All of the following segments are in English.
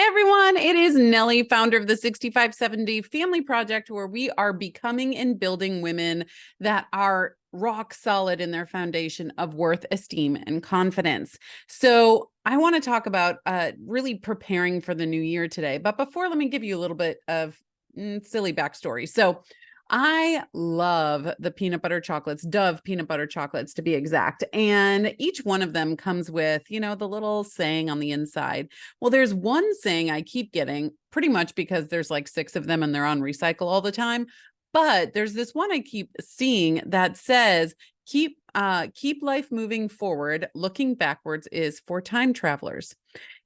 Hey everyone, it is Nellie, founder of the 6570 Family Project, where we are becoming and building women that are rock solid in their foundation of worth, esteem, and confidence. So I want to talk about really preparing for the new year today. But before, let me give you a little bit of silly backstory. So I love the peanut butter chocolates, Dove peanut butter chocolates to be exact. And each one of them comes with, the little saying on the inside. Well, there's one saying I keep getting pretty much because there's like 6 of them and they're on recycle all the time. But there's this one I keep seeing that says, keep life moving forward. Looking backwards is for time travelers.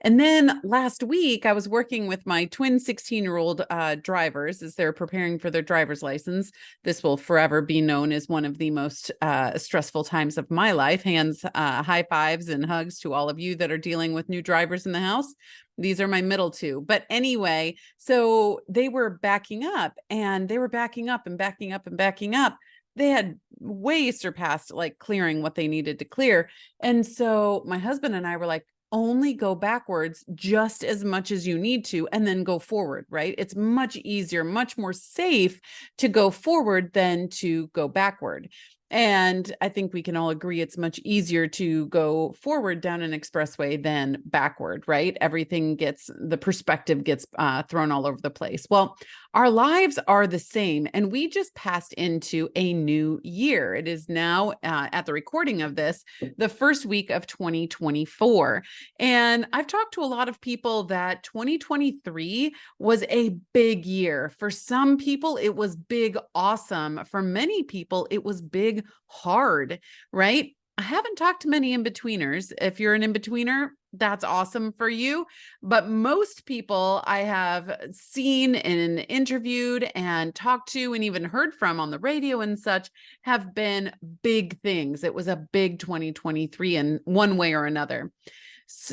And then last week, I was working with my twin 16-year-old drivers as they're preparing for their driver's license. This will forever be known as one of the most stressful times of my life. High fives and hugs to all of you that are dealing with new drivers in the house. These are my middle two. But anyway, so they were backing up and they were backing up and backing up and backing up. They had way surpassed like clearing what they needed to clear. And so my husband and I were like, only go backwards just as much as you need to, and then go forward, right? It's much easier, much more safe to go forward than to go backward. And I think we can all agree it's much easier to go forward down an expressway than backward, right? The perspective gets thrown all over the place. Well, our lives are the same, and we just passed into a new year. It is now, at the recording of this, the first week of 2024. And I've talked to a lot of people that 2023 was a big year. For some people, it was big, awesome. For many people, it was big, hard, right? I haven't talked to many in-betweeners. If you're an in-betweener, that's awesome for you. But most people I have seen and interviewed and talked to and even heard from on the radio and such have been big things. It was a big 2023 in one way or another.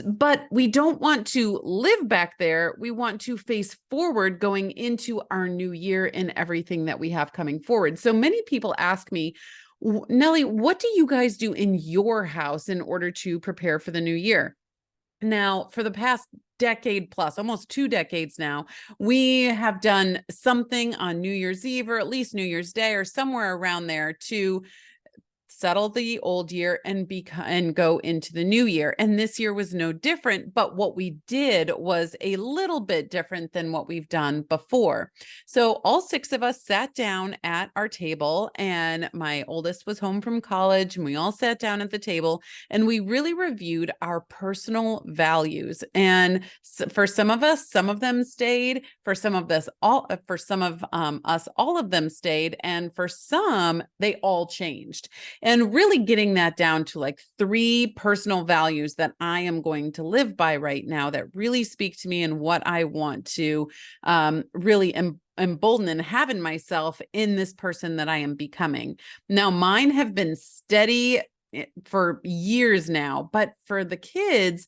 But we don't want to live back there. We want to face forward going into our new year and everything that we have coming forward. So many people ask me, Nellie, what do you guys do in your house in order to prepare for the new year? Now, for the past decade plus, almost 2 decades now, we have done something on New Year's Eve or at least New Year's Day or somewhere around there to settle the old year and go into the new year. And this year was no different, but what we did was a little bit different than what we've done before. So all 6 of us sat down at our table, and my oldest was home from college, and we all sat down at the table and we really reviewed our personal values. And for some of us, some of them stayed. For some of us, all of them stayed. And for some, they all changed. And really getting that down to like 3 personal values that I am going to live by right now that really speak to me and what I want to really embolden and have in myself in this person that I am becoming. Now, mine have been steady for years now, but for the kids,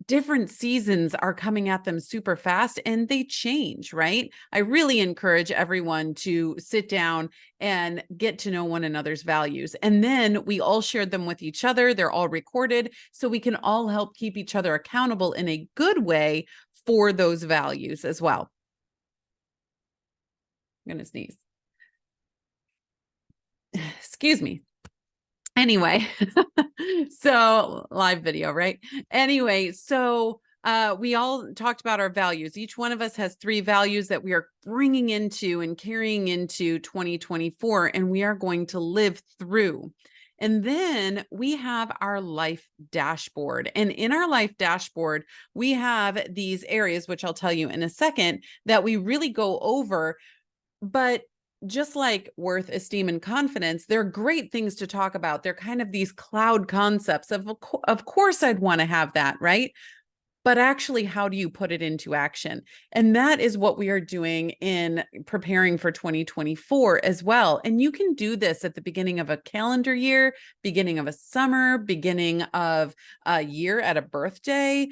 different seasons are coming at them super fast and they change, right? I really encourage everyone to sit down and get to know one another's values. And then we all shared them with each other. They're all recorded, so we can all help keep each other accountable in a good way for those values as well. I'm going to sneeze. Excuse me. Anyway, so live video, right? Anyway, so we all talked about our values. Each one of us has 3 values that we are bringing into and carrying into 2024, and we are going to live through. And then we have our life dashboard. And in our life dashboard, we have these areas, which I'll tell you in a second, that we really go over. But just like worth, esteem, and confidence, they're great things to talk about. They're kind of these cloud concepts of course I'd want to have that, right? But actually, how do you put it into action? And that is what we are doing in preparing for 2024 as well. And you can do this at the beginning of a calendar year, beginning of a summer, beginning of a year at a birthday,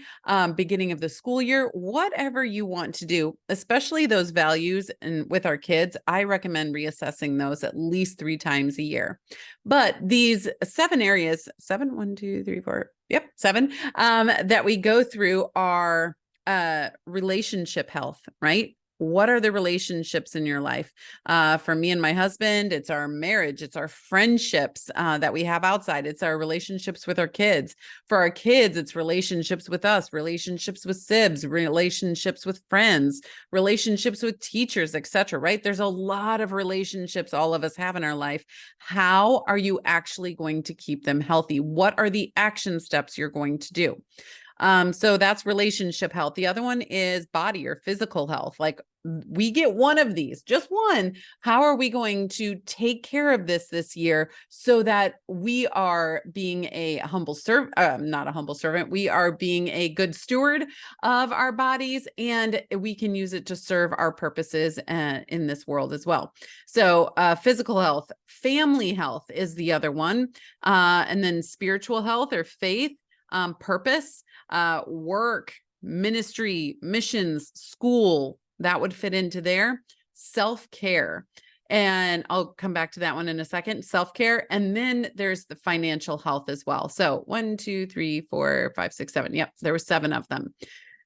beginning of the school year, whatever you want to do, especially those values. And with our kids, I recommend reassessing those at least 3 times a year. But these 7 areas, 7, 1, 2, 3, 4, yep, 7, that we go through are relationship health, right? What are the relationships in your life? For me and my husband, it's our marriage, it's our friendships that we have outside, it's our relationships with our kids. For our kids, it's relationships with us, relationships with sibs, relationships with friends, relationships with teachers, etc. Right? There's a lot of relationships all of us have in our life. How are you actually going to keep them healthy? What are the action steps you're going to do? So that's relationship health. The other one is body or physical health. Like we get one of these, just one. How are we going to take care of this year so that we are being a humble servant, not a humble servant. We are being a good steward of our bodies, and we can use it to serve our purposes in this world as well. So physical health, family health is the other one. And then spiritual health or faith, purpose, work, ministry, missions, school, that would fit into there. Self-care. And I'll come back to that one in a second. Self-care. And then there's the financial health as well. So 1, 2, 3, 4, 5, 6, 7. Yep. There were 7 of them.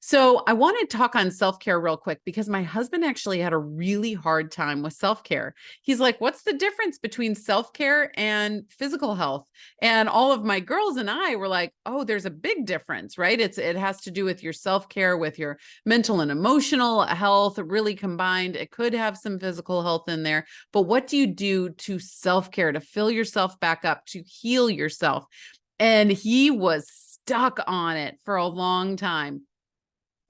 So I want to talk on self-care real quick because my husband actually had a really hard time with self-care. He's like, what's the difference between self-care and physical health? And all of my girls and I were like, oh, there's a big difference, right? It has to do with your self-care, with your mental and emotional health really combined. It could have some physical health in there, but what do you do to self-care, to fill yourself back up, to heal yourself? And he was stuck on it for a long time.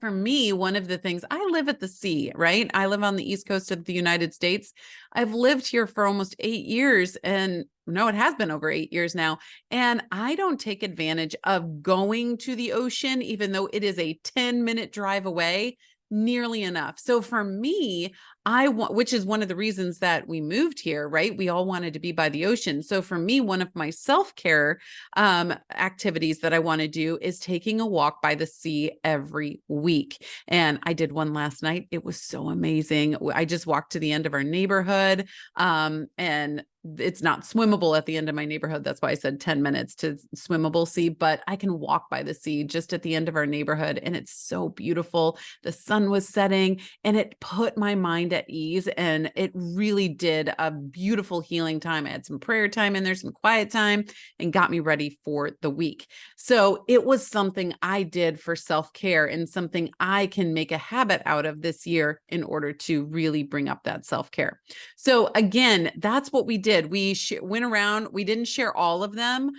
For me, one of the things, I live at the sea, right? I live on the East Coast of the United States. I've lived here for almost 8 years, and no, it has been over 8 years now. And I don't take advantage of going to the ocean, even though it is a 10-minute drive away, nearly enough. So for me, which is one of the reasons that we moved here, right? We all wanted to be by the ocean. So for me, one of my self-care activities that I want to do is taking a walk by the sea every week. And I did one last night. It was so amazing. I just walked to the end of our neighborhood, and it's not swimmable at the end of my neighborhood. That's why I said 10 minutes to swimmable sea, but I can walk by the sea just at the end of our neighborhood. And it's so beautiful. The sun was setting and it put my mind at ease. And it really did a beautiful healing time. I had some prayer time in there, some quiet time, and got me ready for the week. So it was something I did for self-care and something I can make a habit out of this year in order to really bring up that self-care. So again, that's what we did. We went around, we didn't share all of them.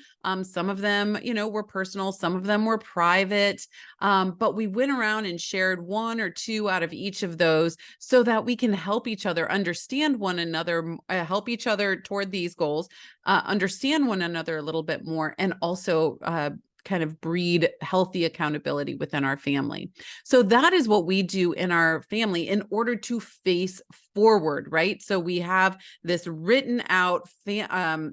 Some of them, were personal. Some of them were private. But we went around and shared 1 or 2 out of each of those so that we can help each other understand one another, help each other toward these goals, understand one another a little bit more, and also kind of breed healthy accountability within our family. So that is what we do in our family in order to face forward, right? So we have this written out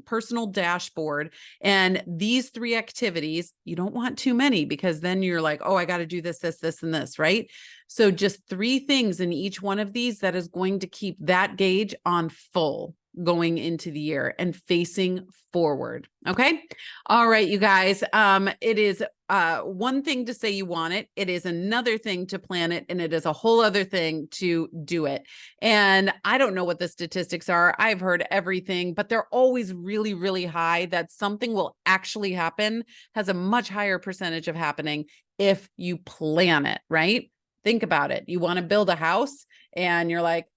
personal dashboard, and these 3 activities, you don't want too many because then you're like, oh, I got to do this, this, this, and this, right? So just 3 things in each one of these that is going to keep that gauge on full going into the year and facing forward. Okay. All right, you guys. It is one thing to say you want it. It is another thing to plan it. And it is a whole other thing to do it. And I don't know what the statistics are. I've heard everything, but they're always really, really high that something will actually happen, has a much higher percentage of happening if you plan it, right? Think about it. You want to build a house and you're like,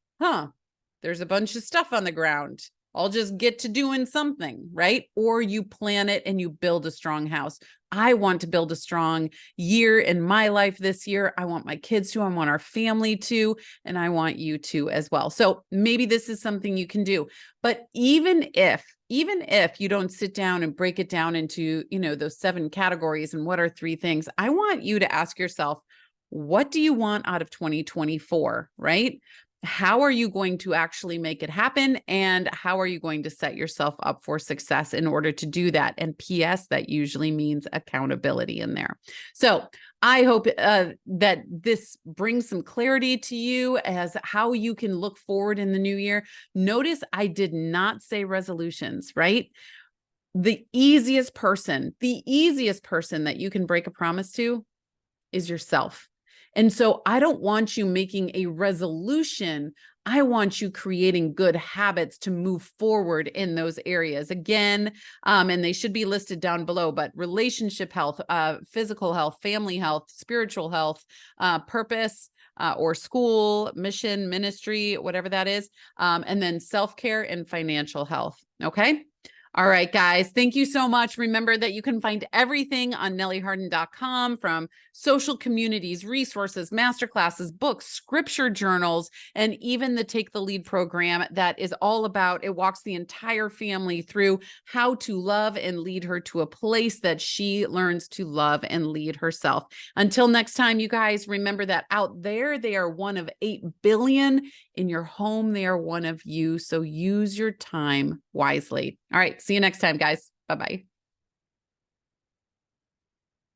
there's a bunch of stuff on the ground. I'll just get to doing something, right? Or you plan it and you build a strong house. I want to build a strong year in my life this year. I want my kids to, I want our family to, and I want you to as well. So maybe this is something you can do. But even if you don't sit down and break it down into, those 7 categories and what are 3 things, I want you to ask yourself, what do you want out of 2024, right? How are you going to actually make it happen? And how are you going to set yourself up for success in order to do that? And P.S., that usually means accountability in there. So I hope that this brings some clarity to you as how you can look forward in the new year. Notice I did not say resolutions, right? The easiest person that you can break a promise to is yourself. And so I don't want you making a resolution. I want you creating good habits to move forward in those areas. Again, and they should be listed down below, but relationship health, physical health, family health, spiritual health, purpose, or school, mission, ministry, whatever that is. And then self-care and financial health. Okay. All right, guys, thank you so much. Remember that you can find everything on nellieharden.com, from social communities, resources, masterclasses, books, scripture journals, and even the Take the Lead program that is all about, it walks the entire family through how to love and lead her to a place that she learns to love and lead herself. Until next time, you guys, remember that out there, they are one of 8 billion. In your home, they are one of you. So use your time wisely. All right. See you next time, guys. Bye-bye.